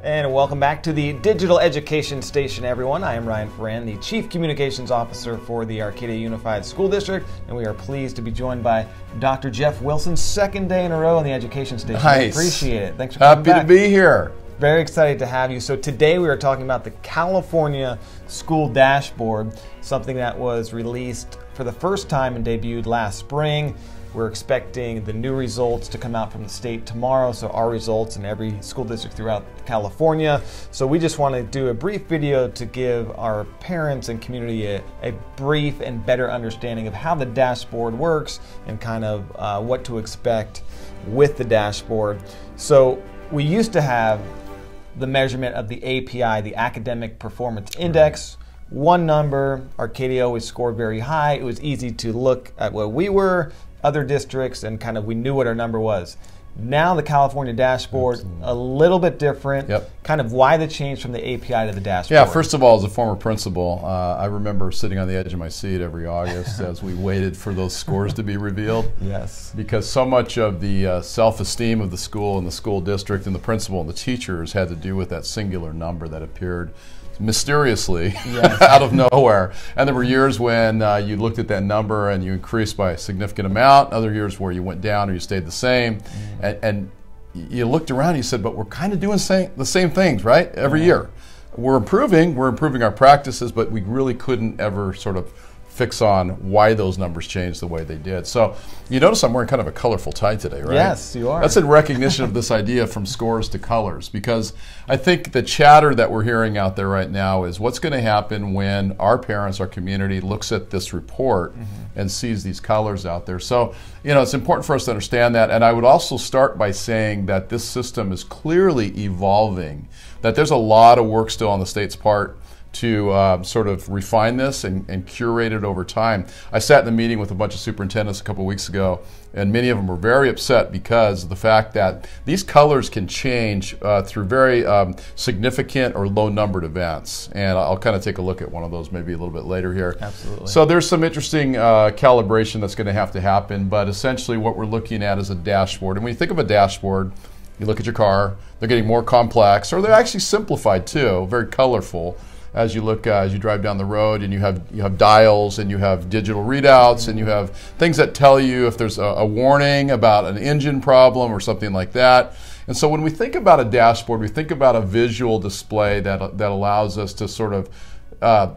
And welcome back to the Digital Education Station, everyone. I am Ryan Ferran, the Chief Communications Officer for the Arcadia Unified School District, and we are pleased to be joined by Dr. Jeff Wilson, second day in a row on the Education Station. Nice. I appreciate it. Thanks for coming back. Happy to be here. Very excited to have you. So today we are talking about the California School Dashboard, something that was released for the first time and debuted last spring. We're expecting the new results to come out from the state tomorrow, so our results in every school district throughout California. So we just want to do a brief video to give our parents and community a brief and better understanding of how the dashboard works and kind of what to expect with the dashboard. So we used to have the measurement of the API, the Academic Performance Index. One number, Arcadia always scored very high. It was easy to look at where we were, other districts, and kind of we knew what our number was. Now the California dashboard, a little bit different. Yep. Kind of why the change from the API to the dashboard? Yeah, first of all, as a former principal, I remember sitting on the edge of my seat every August as we waited for those scores to be revealed. Yes. Because so much of the self-esteem of the school and the school district and the principal and the teachers had to do with that singular number that appeared mysteriously out of nowhere. And there were years when you looked at that number and you increased by a significant amount, other years where you went down or you stayed the same. And you looked around and you said, but we're kind of doing the same things, right? Every year. We're improving our practices, but we really couldn't ever sort of fix on why those numbers changed the way they did. So you notice I'm wearing kind of a colorful tie today, right? Yes, you are. That's in recognition of this idea from scores to colors, because I think the chatter that we're hearing out there right now is what's going to happen when our parents, our community looks at this report and sees these colors out there. So, you know, it's important for us to understand that. And I would also start by saying that this system is clearly evolving, that there's a lot of work still on the state's part to sort of refine this and curate it over time. I sat in a meeting with a bunch of superintendents a couple of weeks ago, and many of them were very upset because of the fact that these colors can change through very significant or low-numbered events. And I'll kind of take a look at one of those maybe a little bit later here. Absolutely. So there's some interesting calibration that's going to have to happen, but essentially what we're looking at is a dashboard. And when you think of a dashboard, you look at your car, they're getting more complex, or they're actually simplified too, very colorful. As you look, as you drive down the road, and you have dials, and you have digital readouts, and you have things that tell you if there's a warning about an engine problem or something like that. And so when we think about a dashboard, we think about a visual display that allows us to sort of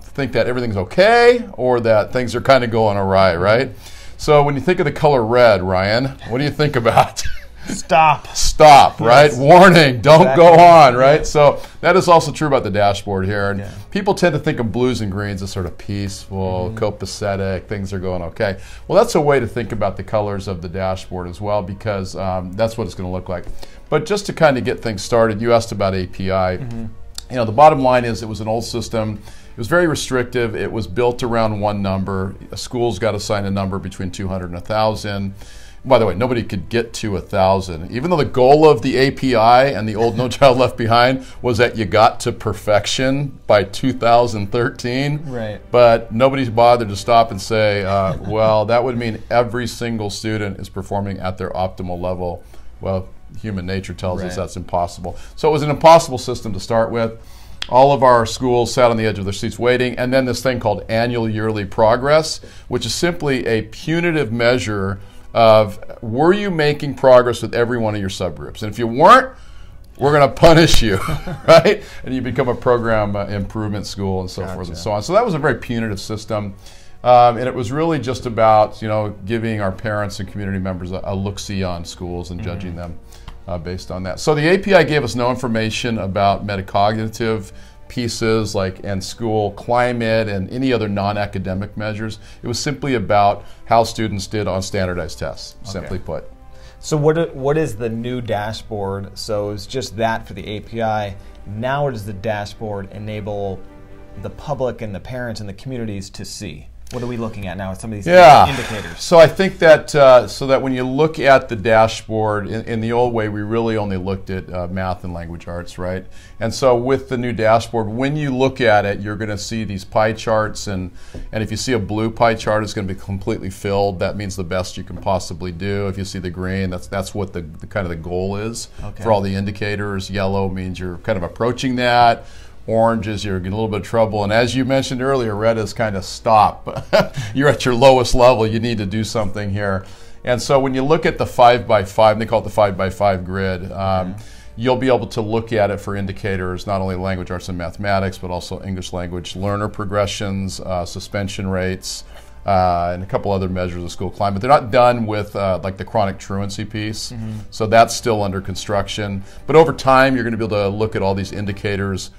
think that everything's okay or that things are kind of going awry, right? So when you think of the color red, Ryan, what do you think about? Stop. Stop, right? Yes. Warning, don't Exactly. go on, right? So that is also true about the dashboard here. And people tend to think of blues and greens as sort of peaceful, copacetic, things are going okay. Well, that's a way to think about the colors of the dashboard as well, because that's what it's going to look like. But just to kind of get things started, you asked about API. You know, the bottom line is it was an old system. It was very restrictive. It was built around one number. A school's got to assign a number between 200 and 1,000. By the way, nobody could get to 1,000. Even though the goal of the API and the old No Child Left Behind was that you got to perfection by 2013. Right. But nobody's bothered to stop and say, well, that would mean every single student is performing at their optimal level. Well, human nature tells us that's impossible. So it was an impossible system to start with. All of our schools sat on the edge of their seats waiting, and then this thing called annual yearly progress, which is simply a punitive measure of were you making progress with every one of your subgroups, and if you weren't, we're going to punish you, right? And you become a program improvement school and so forth and so on. So that was a very punitive system, and it was really just about, you know, giving our parents and community members a look-see on schools and judging them based on that. So the API gave us no information about metacognitive pieces and school climate and any other non-academic measures. It was simply about how students did on standardized tests, simply put. So what is the new dashboard? So it's just that for the API. Now what does the dashboard enable the public and the parents and the communities to see? What are we looking at now with some of these indicators? So I think that so that when you look at the dashboard, in the old way, we really only looked at math and language arts, right? And so with the new dashboard, when you look at it, you're going to see these pie charts, and if you see a blue pie chart, it's going to be completely filled. That means the best you can possibly do. If you see the green, that's what the kind of the goal is for all the indicators. Yellow means you're kind of approaching that. Orange is you're in a little bit of trouble, and as you mentioned earlier, red is kind of stop. You're at your lowest level. You need to do something here. And so when you look at the 5x5, and they call it the 5x5 grid, you'll be able to look at it for indicators, not only language arts and mathematics, but also English language learner progressions, suspension rates, and a couple other measures of school climate. They're not done with like the chronic truancy piece, so that's still under construction. But over time, you're going to be able to look at all these indicators,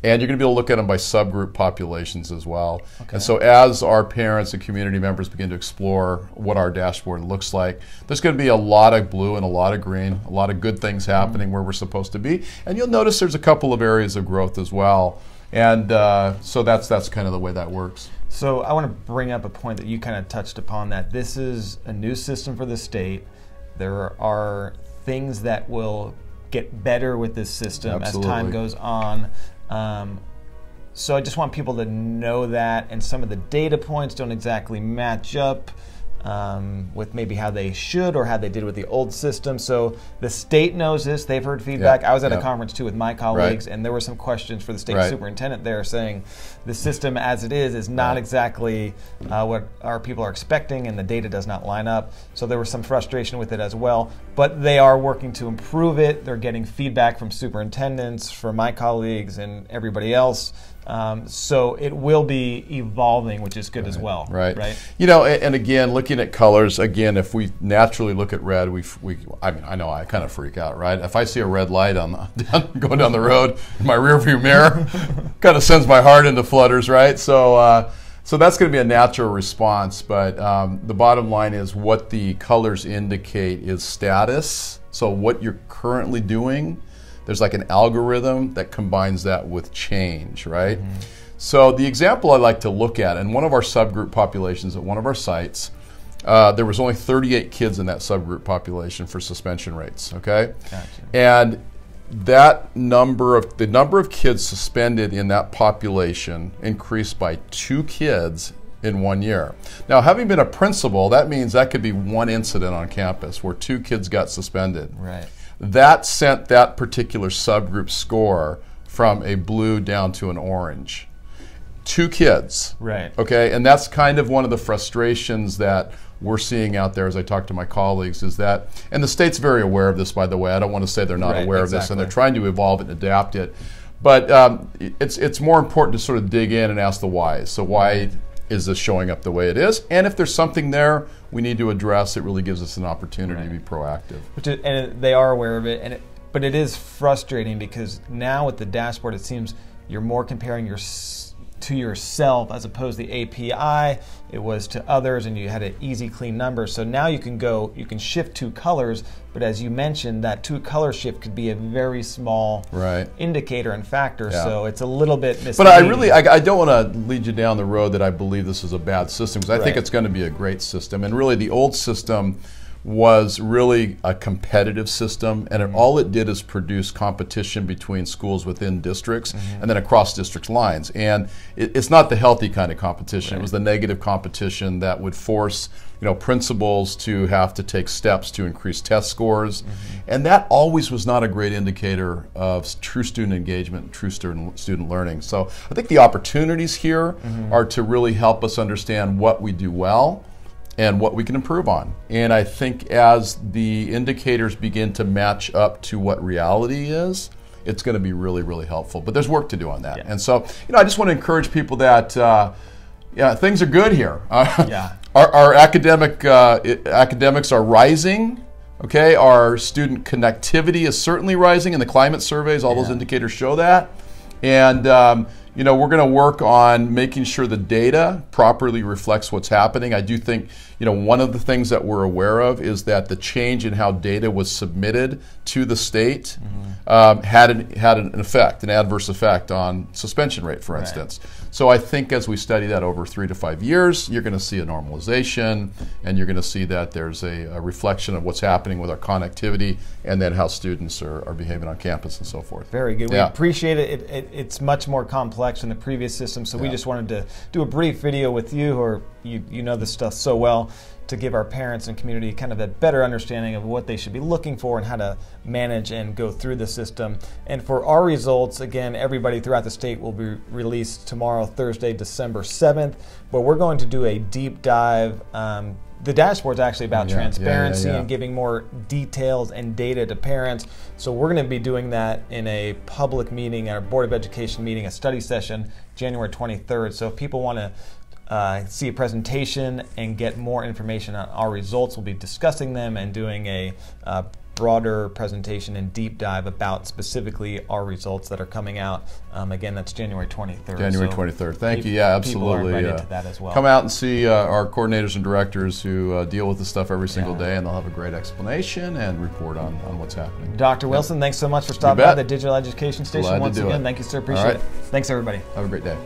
and you're going to be able to look at them by subgroup populations as well. And so as our parents and community members begin to explore what our dashboard looks like, there's going to be a lot of blue and a lot of green, a lot of good things happening where we're supposed to be. And you'll notice there's a couple of areas of growth as well. And so that's kind of the way that works. So I want to bring up a point that you kind of touched upon, that this is a new system for the state. There are things that will get better with this system as time goes on. So I just want people to know that, and some of the data points don't exactly match up with maybe how they should or how they did with the old system. So the state knows this. They've heard feedback. I was at a conference too with my colleagues, and there were some questions for the state superintendent there saying the system as it is not exactly what our people are expecting, and the data does not line up. So there was some frustration with it as well. But they are working to improve it. They're getting feedback from superintendents, from my colleagues, and everybody else. So it will be evolving, which is good as well. Right. You know, and again, looking at colors, again, if we naturally look at red, I mean, I know I kind of freak out, right? If I see a red light going down the road in my rearview mirror, kind of sends my heart into flutters, right? So that's going to be a natural response, but the bottom line is what the colors indicate is status. So what you're currently doing, there's like an algorithm that combines that with change, right? So the example I like to look at, in one of our subgroup populations at one of our sites, there was only 38 kids in that subgroup population for suspension rates, okay? And the number of kids suspended in that population increased by 2 kids in 1 year. Now, having been a principal, that means that could be one incident on campus where 2 kids got suspended. That sent that particular subgroup score from a blue down to an orange. 2 kids. Okay, and that's kind of one of the frustrations that we're seeing out there as I talk to my colleagues, is that, and the state's very aware of this, by the way. I don't want to say they're not aware of this, and they're trying to evolve it and adapt it. But it's more important to sort of dig in and ask the whys. So why is this showing up the way it is? And if there's something there we need to address, it really gives us an opportunity to be proactive. And they are aware of it, but it is frustrating because now with the dashboard, it seems you're more comparing to yourself as opposed to the API. It was to others, and you had an easy, clean number. So now you can shift 2 colors, but as you mentioned, that 2 color shift could be a very small indicator and factor. So it's a little bit misleading. But I don't want to lead you down the road that I believe this is a bad system, because I think it's going to be a great system. And really, the old system was really a competitive system, and all it did is produce competition between schools within districts and then across district lines. And it's not the healthy kind of competition. It was the negative competition that would force principals to have to take steps to increase test scores. And that always was not a great indicator of true student engagement, true student learning. So I think the opportunities here are to really help us understand what we do well and what we can improve on. And I think as the indicators begin to match up to what reality is, it's going to be really, really helpful. But there's work to do on that. And so, I just want to encourage people that, things are good here. Our academics are rising. Okay, our student connectivity is certainly rising in the climate surveys. All those indicators show that. And we're going to work on making sure the data properly reflects what's happening. I do think, one of the things that we're aware of is that the change in how data was submitted to the state had an effect, an adverse effect on suspension rate, for instance. So I think as we study that over 3 to 5 years, you're going to see a normalization, and you're going to see that there's a reflection of what's happening with our connectivity, and then how students are behaving on campus and so forth. Very good. Yeah. We appreciate it. It's much more complex than the previous system, so we just wanted to do a brief video with you, or you know this stuff so well, to give our parents and community kind of a better understanding of what they should be looking for and how to manage and go through the system. And for our results, again, everybody throughout the state will be released tomorrow, Thursday, December 7th, but we're going to do a deep dive. The dashboard's actually about transparency and giving more details and data to parents. So we're going to be doing that in a public meeting, our Board of Education meeting, a study session, January 23rd. So if people want to see a presentation and get more information on our results, we'll be discussing them and doing a broader presentation and deep dive about specifically our results that are coming out. Again, that's January 23rd. January 23rd. Thank you. Yeah, absolutely. People are invited to that as well. Come out and see our coordinators and directors who deal with this stuff every single day, and they'll have a great explanation and report on what's happening. Dr. Wilson, thanks so much for stopping by the Digital Education Station once again. Thank you, sir. Appreciate it. Thanks, everybody. Have a great day.